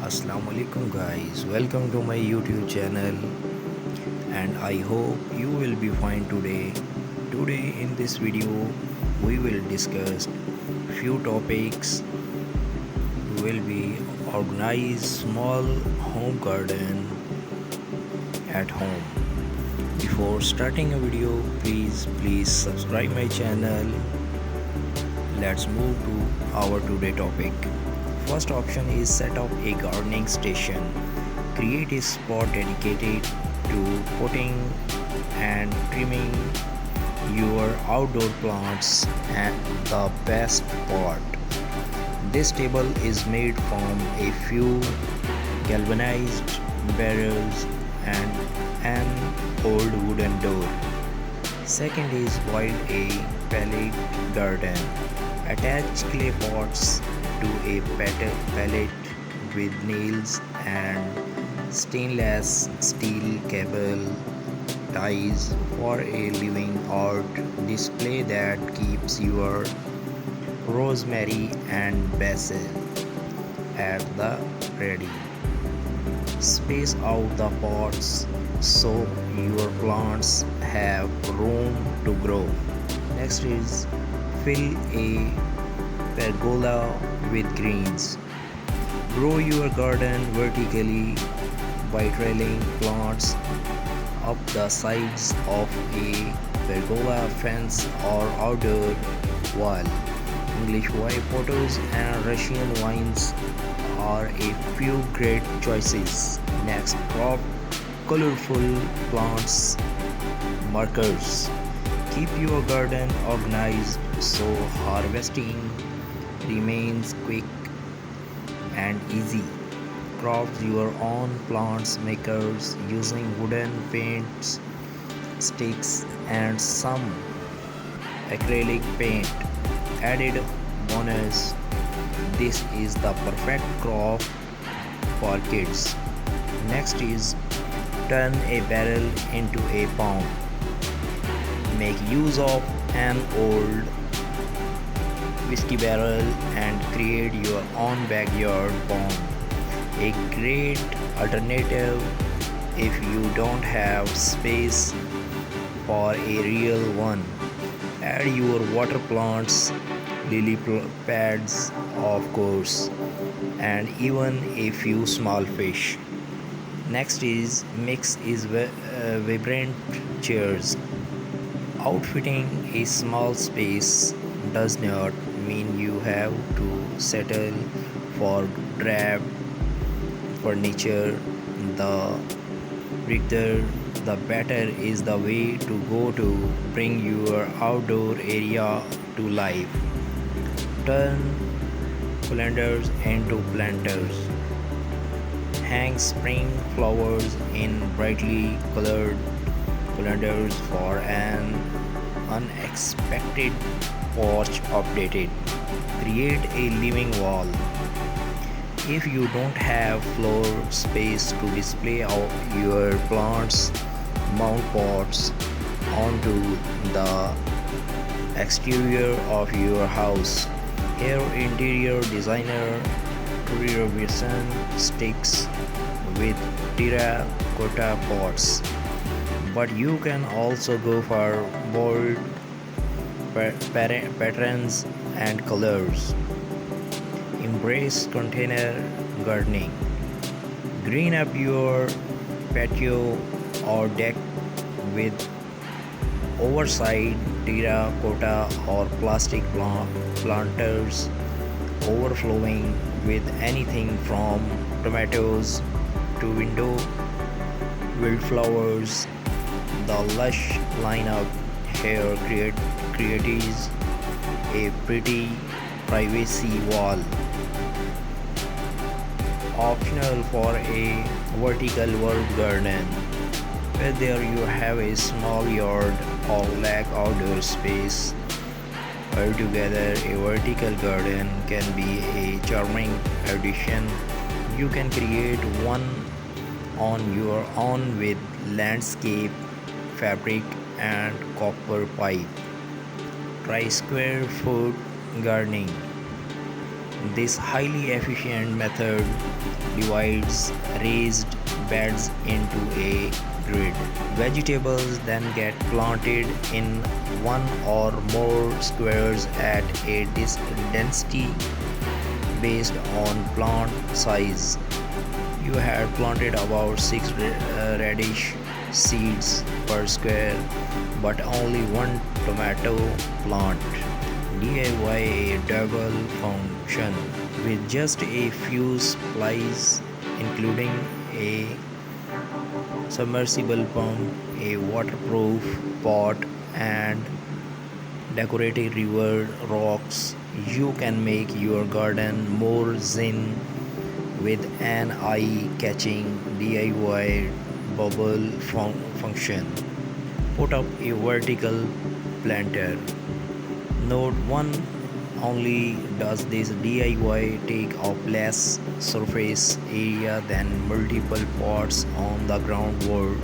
Assalamualaikum guys, welcome to my YouTube channel and I hope you will be fine today. Today in this video we will discuss few topics. We will be organize small home garden at home. Before starting a video, please subscribe my channel. Let's move to our today topic. First option is set up a gardening station. Create a spot dedicated to potting and trimming your outdoor plants. And the best part, this table is made from a few galvanized barrels and an old wooden door. Second is build a pallet garden. Attach clay pots to a pallet with nails and stainless steel cable ties for a living art display that keeps your rosemary and basil at the ready. Space out the pots so your plants have room to grow. Next is fill a pergola with greens. Grow your garden vertically by trailing plants up the sides of a pergola fence or outdoor wall. English white potatoes and Russian vines are a few great choices. Next, crop colorful plants markers. Keep your garden organized so harvesting remains quick and easy. Craft your own plants makers using wooden paints, sticks and some acrylic paint. Added bonus, this is the perfect craft for kids. Next is turn a barrel into a pond. Make use of an old whiskey barrel and create your own backyard pond. A great alternative if you don't have space for a real one. Add your water plants, lily pads, of course, and even a few small fish. Next is mix is vibrant chairs. Outfitting a small space does not mean you have to settle for drab furniture. The richer the better is the way to go to bring your outdoor area to life. Turn calendars into planters. Hang spring flowers in brightly colored calendars for an unexpected porch updated. Create a living wall. If you don't have floor space to display your plants, mount pots onto the exterior of your house. Here interior designer Vision sticks with terracotta pots, but you can also go for bold patterns and colors. Embrace container gardening. Green up your patio or deck with oversized terracotta or plastic planters overflowing with anything from tomatoes to window wildflowers. The lush lineup here creates a pretty privacy wall. Optional for a vertical world garden. Whether you have a small yard or lack outdoor space, altogether a vertical garden can be a charming addition. You can create one on your own with landscape fabric and copper pipe. Try square foot gardening. This highly efficient method divides raised beds into a grid. Vegetables then get planted in one or more squares at a density based on plant size. You had planted about 6 radish seeds per square, but only one tomato plant. DIY a double function with just a few supplies, including a submersible pump, a waterproof pot, and decorative river rocks. You can make your garden more zen with an eye-catching DIY bubble function. Put up a vertical planter. Note 1: only does this DIY take up less surface area than multiple pots on the ground wall,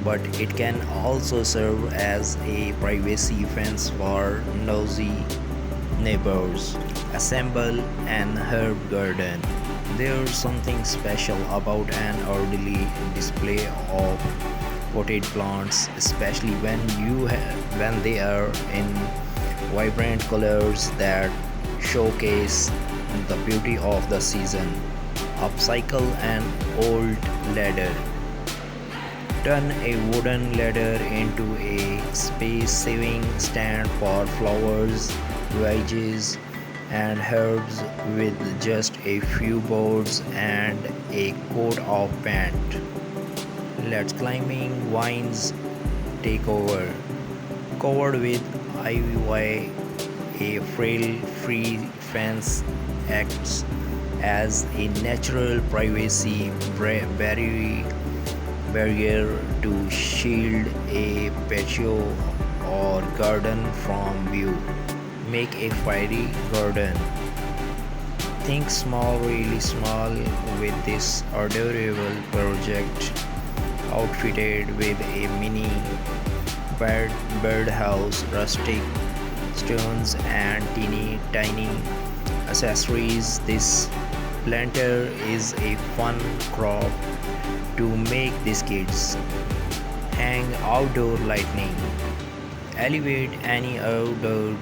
but it can also serve as a privacy fence for nosy neighbors. Assemble an herb garden. There's something special about an orderly display of potted plants, especially when they are in vibrant colors that showcase the beauty of the season. Upcycle an old ladder. Turn a wooden ladder into a space-saving stand for flowers, veggies, and herbs with just a few boards and a coat of paint. Let climbing vines take over. Covered with ivy, a frail-free fence acts as a natural privacy barrier to shield a patio or garden from view. Make a fairy garden. Think small, really small with this adorable project, outfitted with a mini birdhouse, rustic stones, and teeny tiny accessories. This planter is a fun crop to make these kids. Hang outdoor lighting. Elevate any outdoor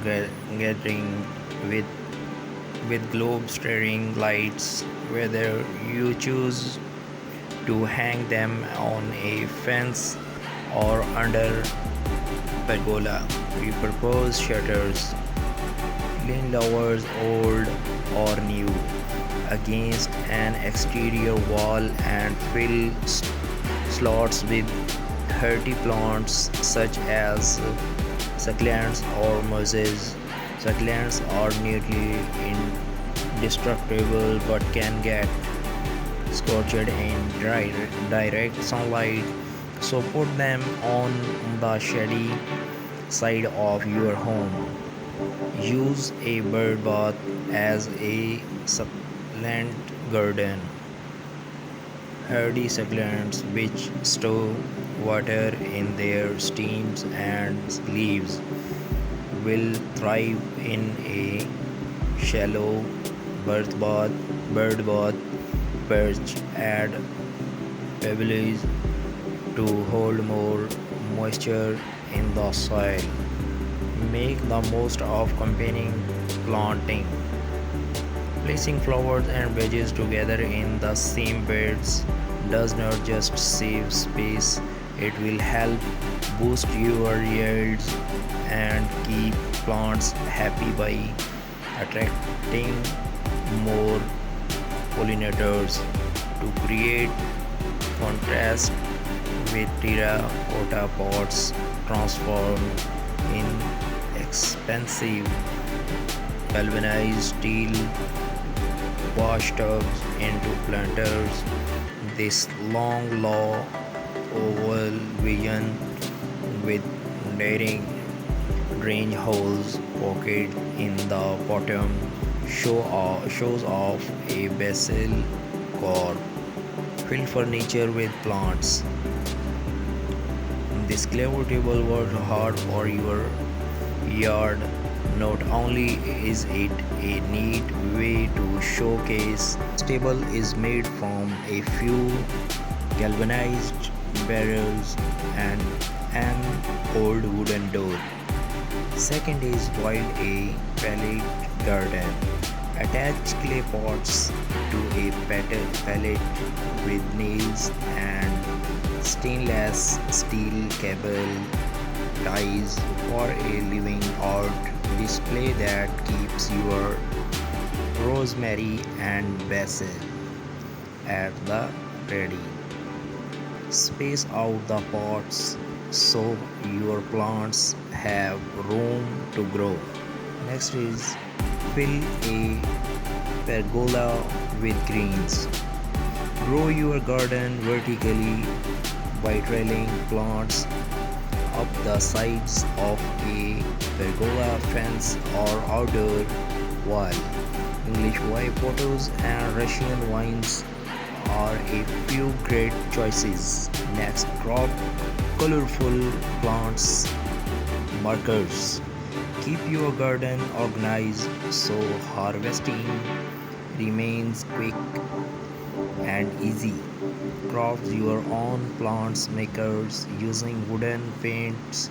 gathering with globe staring lights, whether you choose to hang them on a fence or under pergola. Repurpose shutters, lean lowers old or new against an exterior wall and fill slots with hardy plants such as succulents or mosses. Succulents are nearly indestructible but can get scorched in direct sunlight, so put them on the shady side of your home. Use a bird bath as a succulent garden. Hardy succulents which store water in their stems and leaves will thrive in a shallow bird bath. Perch add pebbles to hold more moisture in the soil. Make the most of combining planting. Placing flowers and veggies together in the same beds does not just save space, it will help boost your yields and keep plants happy by attracting more pollinators. To create contrast with terracotta pots, transform in expensive galvanized steel washtubs into planters. This long law oval vision with daring drain holes pocket in the bottom shows off a basil core. Fill furniture with plants. This clever table works hard for your yard. Not only is it a neat way to showcase, table is made from a few galvanized barrels and an old wooden door. Second is boiled a pallet garden. Attach clay pots to a pallet with nails and stainless steel cable ties for a living art display that keeps your rosemary and basil at the ready. Space out the pots so your plants have room to grow. Next is fill a pergola with greens. Grow your garden vertically by trailing plants up the sides of a pergola fence or outdoor wall. English white potatoes and Russian vines are a few great choices. Next, crop colorful plants markers. Keep your garden organized so harvesting remains quick and easy. Craft your own plants makers using wooden paints,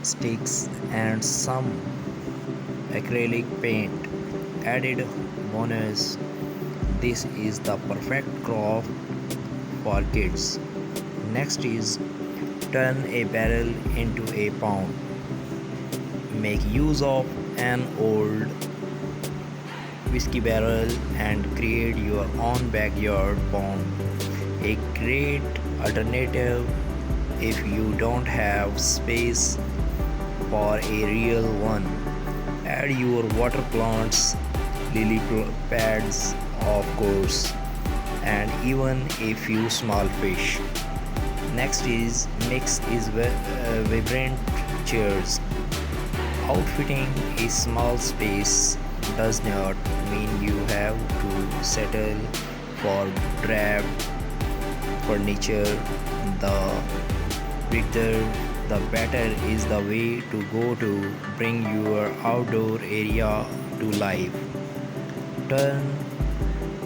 sticks, and some acrylic paint. Added bonus, this is the perfect craft for kids. Next is turn a barrel into a pond. Make use of an old whiskey barrel and create your own backyard pond. A great alternative if you don't have space for a real one. Add your water plants, lily pads, of course, and even a few small fish. Next is mix is vibrant chairs. Outfitting a small space does not mean you have to settle for drab furniture. The bigger the better is the way to go to bring your outdoor area to life. Turn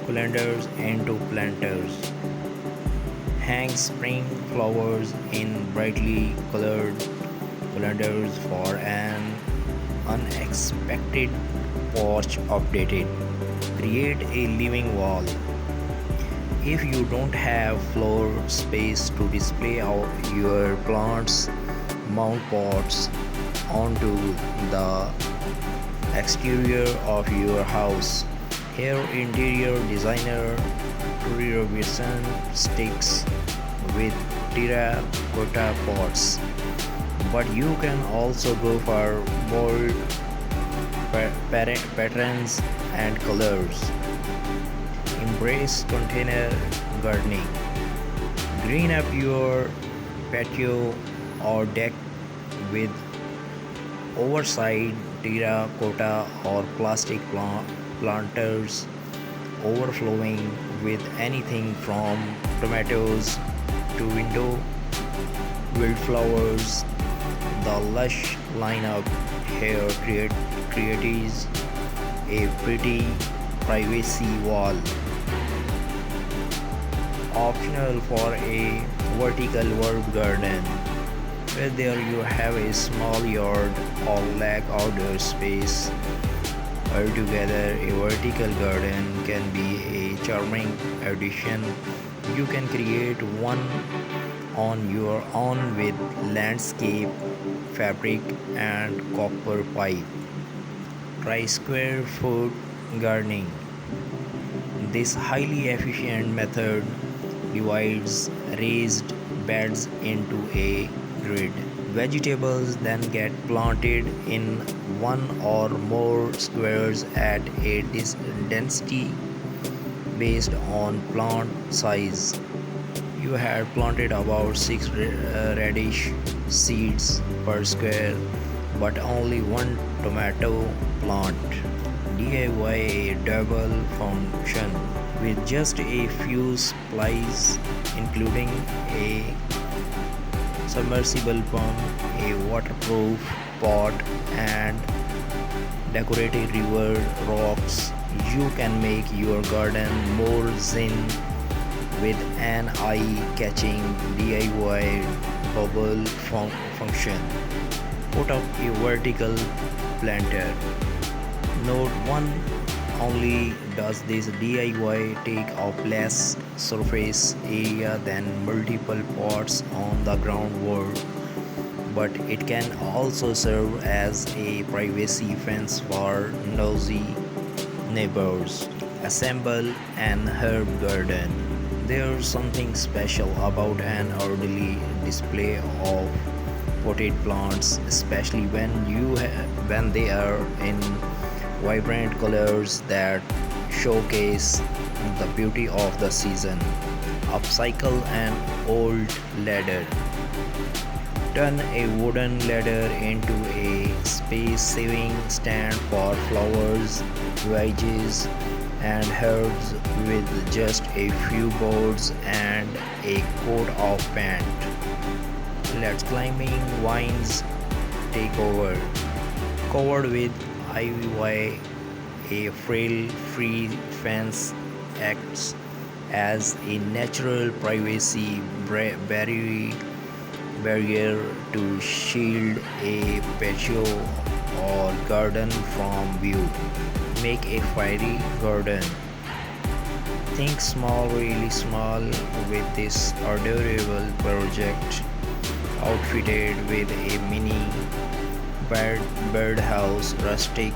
colanders into planters. Hang spring flowers in brightly colored colanders for an unexpected porch updated. Create a living wall. If you don't have floor space to display your plants, mount pots onto the exterior of your house. Here, interior designer Tori Robinson sticks with terracotta pots, but you can also go for bold patterns and colors. Embrace container gardening. Green up your patio or deck with oversized terracotta or plastic planters overflowing with anything from tomatoes to window wildflowers. The lush lineup here creates a pretty privacy wall. Optional for a vertical world garden. Whether you have a small yard or lack outdoor space, altogether a vertical garden can be a charming addition. You can create one on your own with landscape fabric and copper pipe. Try square foot gardening. This highly efficient method divides raised beds into a grid. Vegetables then get planted in one or more squares at a density based on plant size. You had planted about 6 radish seeds per square, but only one tomato plant. DIY a double function with just a few supplies, including a submersible pump, a waterproof pot, and decorated river rocks. You can make your garden more zen with an eye-catching DIY bubble function. Put up a vertical planter. Note 1: only does this DIY take up less surface area than multiple pots on the ground wall, but it can also serve as a privacy fence for nosy neighbors. Assemble an herb garden. There's something special about an orderly display of potted plants, especially when they are in vibrant colors that showcase the beauty of the season. Upcycle an old ladder. Turn a wooden ladder into a space-saving stand for flowers, veggies, and herbs with just a few boards and a coat of paint. Let climbing vines take over. Covered with ivy, a frail-free fence acts as a natural privacy barrier to shield a patio or garden from view. Make a fairy garden. Think small, really small with this adorable project, outfitted with a mini birdhouse, rustic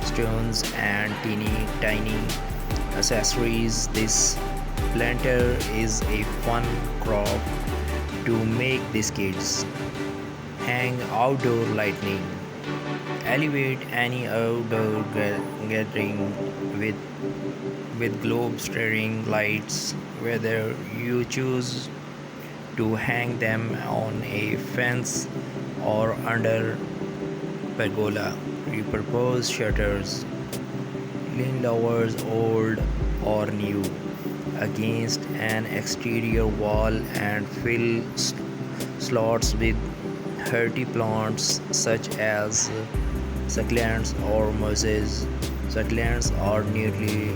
stones, and teeny tiny accessories. This planter is a fun crop to make these kids. Hang outdoor lighting. Elevate any outdoor gathering with globe staring lights, whether you choose to hang them on a fence or under pergola. Repurpose shutters, lean lowers old or new against an exterior wall and fill slots with hardy plants such as succulents or mosses. Succulents are nearly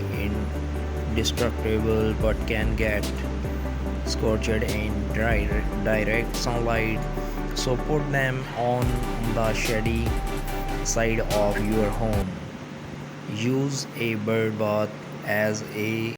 indestructible but can get scorched in direct sunlight, so put them on the shady side of your home. Use a bird bath as a